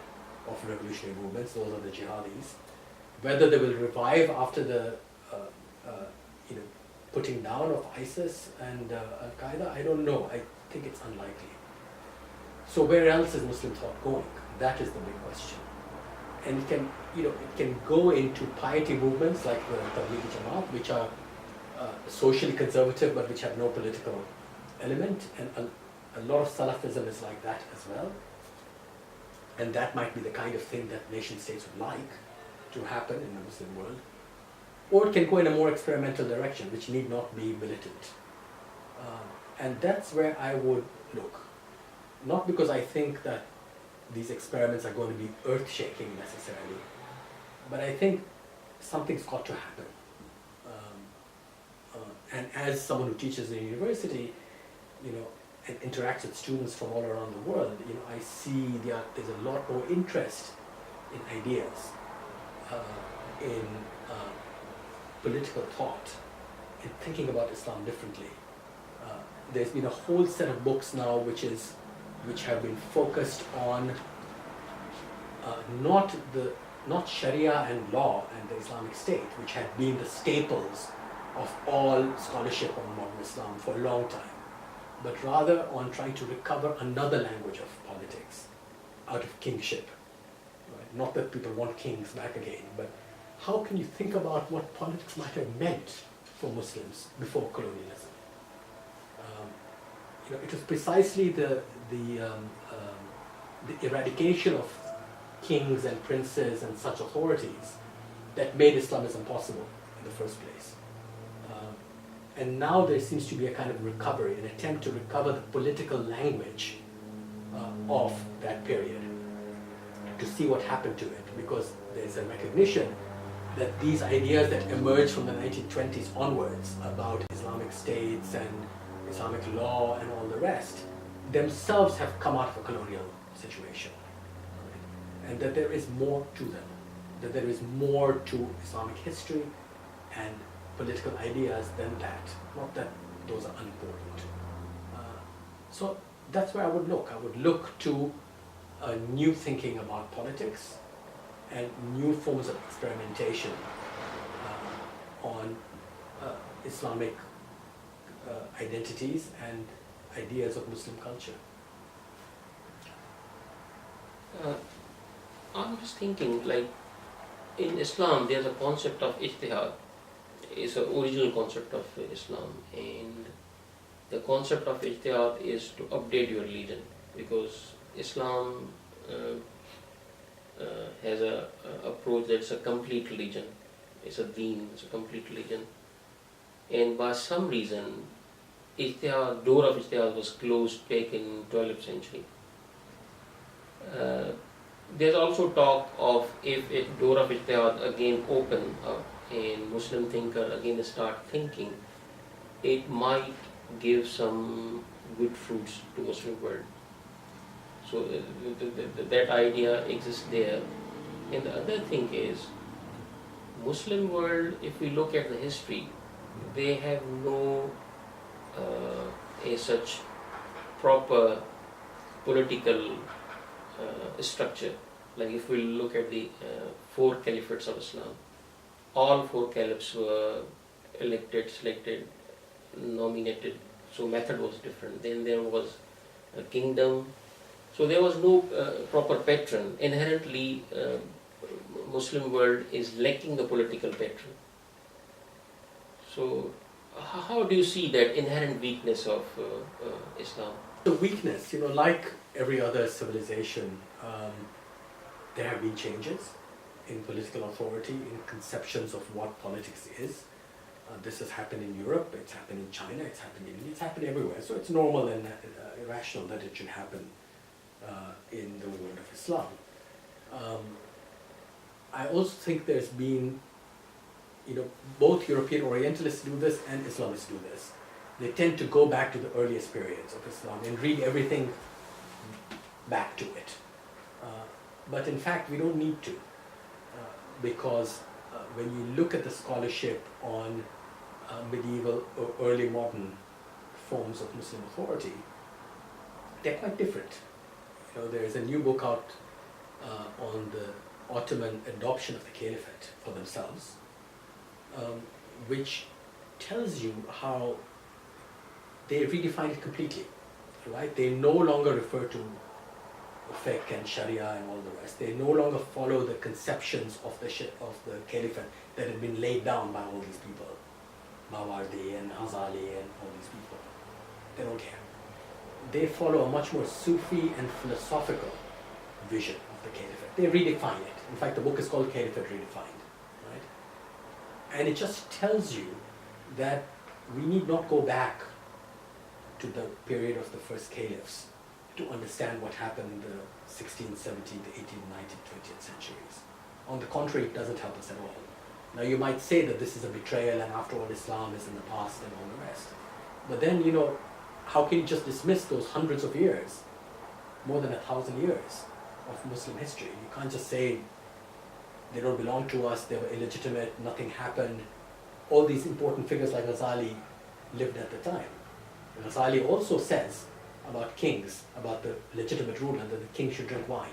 of revolutionary movements. Those are the jihadis. Whether they will revive after the putting down of ISIS and Al-Qaeda, I don't know. I think it's unlikely. So where else is Muslim thought going? That is the big question. And it can it can go into piety movements like the Tablighi Jamaat, which are socially conservative but which have no political element, and a lot of Salafism is like that as well. And that might be the kind of thing that nation states would like to happen in the Muslim world. Or it can go in a more experimental direction, which need not be militant. And that's where I would look. Not because I think that these experiments are going to be earth-shaking necessarily, but I think something's got to happen. And as someone who teaches in a university, and interacts with students from all around the world, I see there's a lot more interest in ideas, in political thought, in thinking about Islam differently. There's been a whole set of books now which have been focused on not Sharia and law and the Islamic State, which had been the staples of all scholarship on modern Islam for a long time, but rather on trying to recover another language of politics out of kingship. Right? Not that people want kings back again, but how can you think about what politics might have meant for Muslims before colonialism? It was precisely the eradication of kings and princes and such authorities that made Islamism possible in the first place. And now there seems to be a kind of recovery, an attempt to recover the political language of that period, to see what happened to it, because there's a recognition that these ideas that emerged from the 1920s onwards about Islamic states and Islamic law and all the rest themselves have come out of a colonial situation, right? And that there is more to them, that there is more to Islamic history and political ideas than that, not that those are unimportant. So that's where I would look. I would look to a new thinking about politics and new forms of experimentation on Islamic identities and ideas of Muslim culture. I'm just thinking, like, in Islam there's a concept of ijtihad. It's an original concept of Islam, and the concept of ijtihad is to update your religion, because Islam has a approach that's a complete religion. It's a deen, it's a complete religion. And by some reason, ijtihad, door of ijtihad was closed back in 12th century. There's also talk of, if a door of ijtihad again open up and Muslim thinker again start thinking, it might give some good fruits to Muslim world. So that idea exists there. And the other thing is, Muslim world, if we look at the history, they have no such proper political structure. Like if we look at the four caliphates of Islam, all four caliphs were elected, selected, nominated, so method was different. Then there was a kingdom, so there was no proper patron. Inherently, Muslim world is lacking the political patron. So how do you see that inherent weakness of Islam? The weakness, like every other civilization, there have been changes in political authority, in conceptions of what politics is. This has happened in Europe, it's happened in China, it's happened in India, it's happened everywhere. So it's normal and irrational that it should happen in the world of Islam. I also think there's been, both European Orientalists do this and Islamists do this. They tend to go back to the earliest periods of Islam and read everything back to it. But in fact, we don't need to, because when you look at the scholarship on medieval or early modern forms of Muslim authority, they're quite different. There is a new book out on the Ottoman adoption of the caliphate for themselves, which tells you how they redefine it completely, right? They no longer refer to fiqh and sharia and all the rest. They no longer follow the conceptions of the caliphate that had been laid down by all these people, Mawardi and Ghazali and all these people. They don't care. They follow a much more Sufi and philosophical vision of the caliphate. They redefine it. In fact, the book is called Caliphate Redefined, right? And it just tells you that we need not go back to the period of the first caliphs to understand what happened in the 16th, 17th, 18th, 19th, 20th centuries. On the contrary, it doesn't help us at all. Now you might say that this is a betrayal and after all Islam is in the past and all the rest. But then, how can you just dismiss those hundreds of years, more than 1,000 years of Muslim history? You can't just say they don't belong to us, they were illegitimate, nothing happened. All these important figures like Ghazali lived at the time. Ghazali also says about kings, about the legitimate ruler, that the king should drink wine.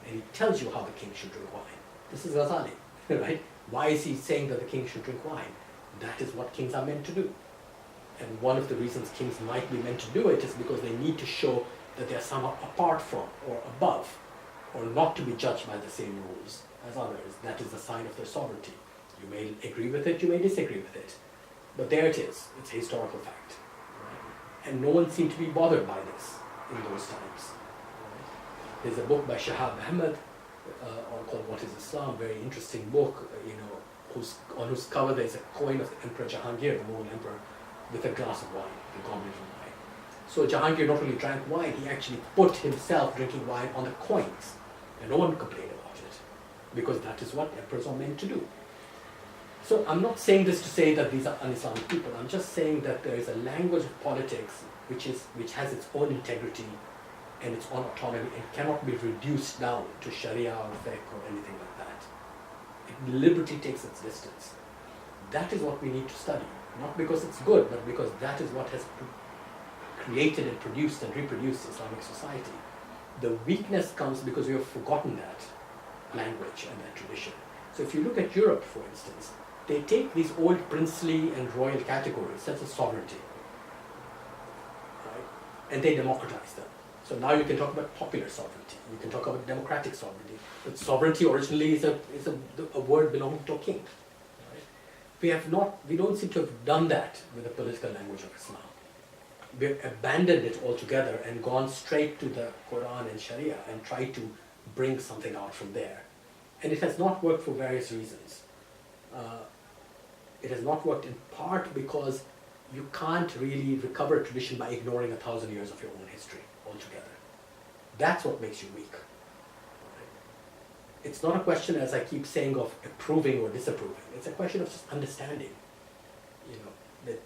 And he tells you how the king should drink wine. This is Ghazali, right? Why is he saying that the king should drink wine? That is what kings are meant to do. And one of the reasons kings might be meant to do it is because they need to show that they are somehow apart from or above, or not to be judged by the same rules as others. That is a sign of their sovereignty. You may agree with it, you may disagree with it. But there it is. It's a historical fact. Right? And no one seemed to be bothered by this in those times. Right? There's a book by Shahab Ahmed called What is Islam? Very interesting book, on whose cover there's a coin of the Emperor Jahangir, the Mughal emperor, with a glass of wine, a goblet of wine. So Jahangir not only drank wine, he actually put himself drinking wine on the coins. And no one complained about it, because that is what emperors are meant to do. So I'm not saying this to say that these are un-Islamic people. I'm just saying that there is a language of politics which has its own integrity and its own autonomy and cannot be reduced down to Sharia or fiqh or anything like that. It deliberately takes its distance. That is what we need to study. Not because it's good, but because that is what has created and produced and reproduced Islamic society. The weakness comes because we have forgotten that language and that tradition. So if you look at Europe, for instance, they take these old princely and royal categories, such as sovereignty, right? And they democratize them. So now you can talk about popular sovereignty, you can talk about democratic sovereignty, but sovereignty originally is a word belonging to a king. We don't seem to have done that with the political language of Islam. We've abandoned it altogether and gone straight to the Quran and Sharia and tried to bring something out from there. And it has not worked for various reasons. It has not worked in part because you can't really recover a tradition by ignoring 1,000 years of your own history altogether. That's what makes you weak. It's not a question, as I keep saying, of approving or disapproving. It's a question of just understanding, that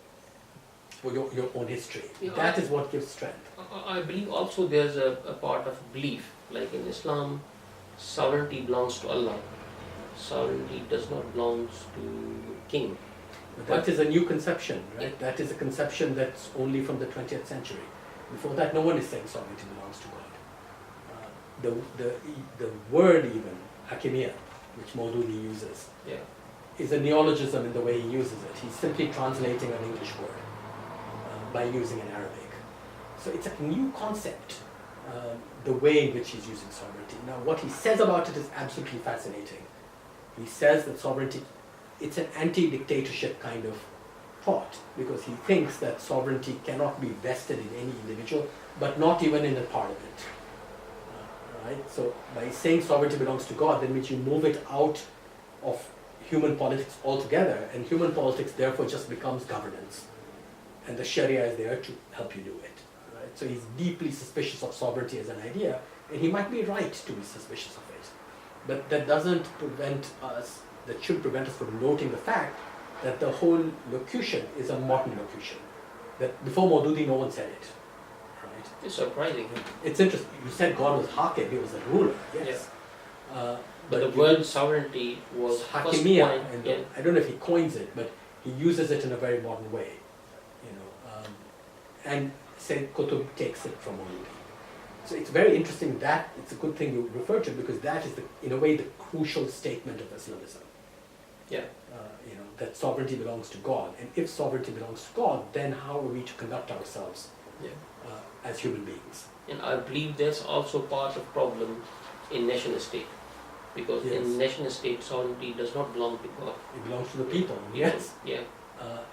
for your own history. Yeah, that is what gives strength. I believe also there's a part of belief. Like in Islam, sovereignty belongs to Allah. Sovereignty does not belong to king. But that is a new conception, right? That is a conception that's only from the 20th century. Before that, no one is saying sovereignty belongs to God. The word even, Hakimiyya, which Maududi uses, is a neologism in the way he uses it. He's simply translating an English word by using an Arabic. So it's a new concept, the way in which he's using sovereignty. Now what he says about it is absolutely fascinating. He says that sovereignty, it's an anti-dictatorship kind of thought, because he thinks that sovereignty cannot be vested in any individual, but not even in a parliament. Right? So by saying sovereignty belongs to God, that means you move it out of human politics altogether, and human politics therefore just becomes governance. And the Sharia is there to help you do it. Right? So he's deeply suspicious of sovereignty as an idea, and he might be right to be suspicious of it. But that doesn't prevent us, that should prevent us from noting the fact that the whole locution is a modern locution. That before Maududi, no one said it. Right? It's surprising. It's interesting. You said God was Hakim, he was a ruler, yes. Yeah. But the word sovereignty was Hakimiyya, and I don't know if he coins it, but he uses it in a very modern way. And Sayyid Qutb takes it from Maududi. So it's very interesting that, it's a good thing you refer to, because that is, in a way, the crucial statement of Islamism. Yeah. That sovereignty belongs to God. And if sovereignty belongs to God, then how are we to conduct ourselves Yeah. as human beings. And I believe that's also part of problem in nation state, because Yes. in nation state sovereignty does not belong to God. It belongs to the people, yes. Yeah.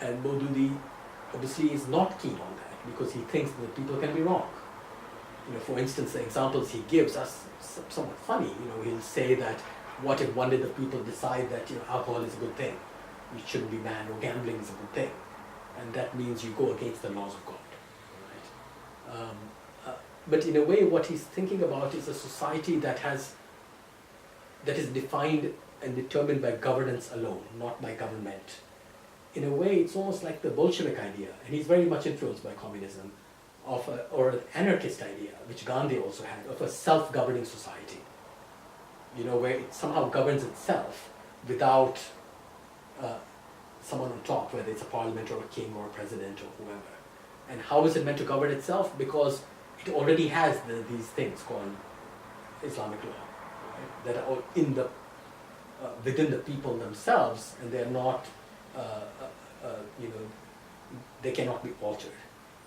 And Maududi obviously is not keen on that because he thinks that people can be wrong. For instance, the examples he gives are somewhat funny. He'll say that what if one day the people decide that alcohol is a good thing, it shouldn't be banned, or gambling is a good thing, and that means you go against the laws of God. Right? But in a way, what he's thinking about is a society that is defined and determined by governance alone, not by government. In a way, it's almost like the Bolshevik idea, and he's very much influenced by communism, or an anarchist idea, which Gandhi also had, of a self-governing society. Where it somehow governs itself without someone on top, whether it's a parliament or a king or a president or whoever. And how is it meant to govern itself? Because it already has these things called Islamic law, right? That are in the within the people themselves, and they're not, they cannot be altered.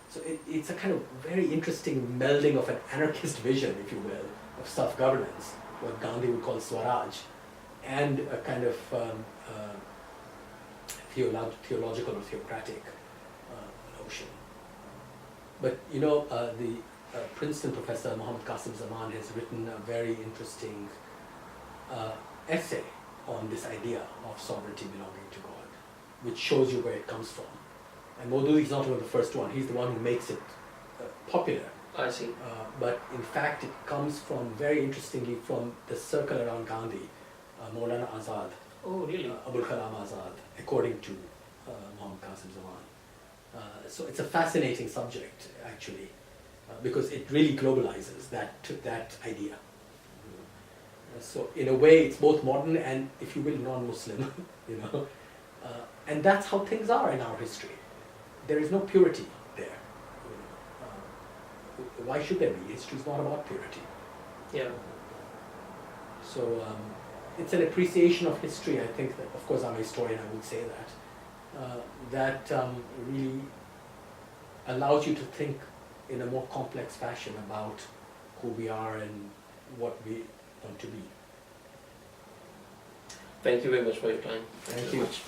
So it's a kind of very interesting melding of an anarchist vision, if you will, of self-governance, what Gandhi would call Swaraj, and a kind of theological or theocratic notion. But the Princeton professor Muhammad Qasim Zaman has written a very interesting essay on this idea of sovereignty belonging to God, which shows you where it comes from. And Maududi is not even the first one, he's the one who makes it popular. I see. But in fact, it comes from, very interestingly, from the circle around Gandhi, Maulana Azad, Oh, really? Abul Kalam Azad, according to Muhammad Qasim Zaman. So it's a fascinating subject, actually, because it really globalizes that idea. So in a way, it's both modern and, if you will, non-Muslim, and that's how things are in our history. There is no purity there. Why should there be? History is not about purity. Yeah. So it's an appreciation of history, I think, that, of course I'm a historian, I would say that, really allows you to think in a more complex fashion about who we are and what we want to be. Thank you very much for your time. Thank very you. much.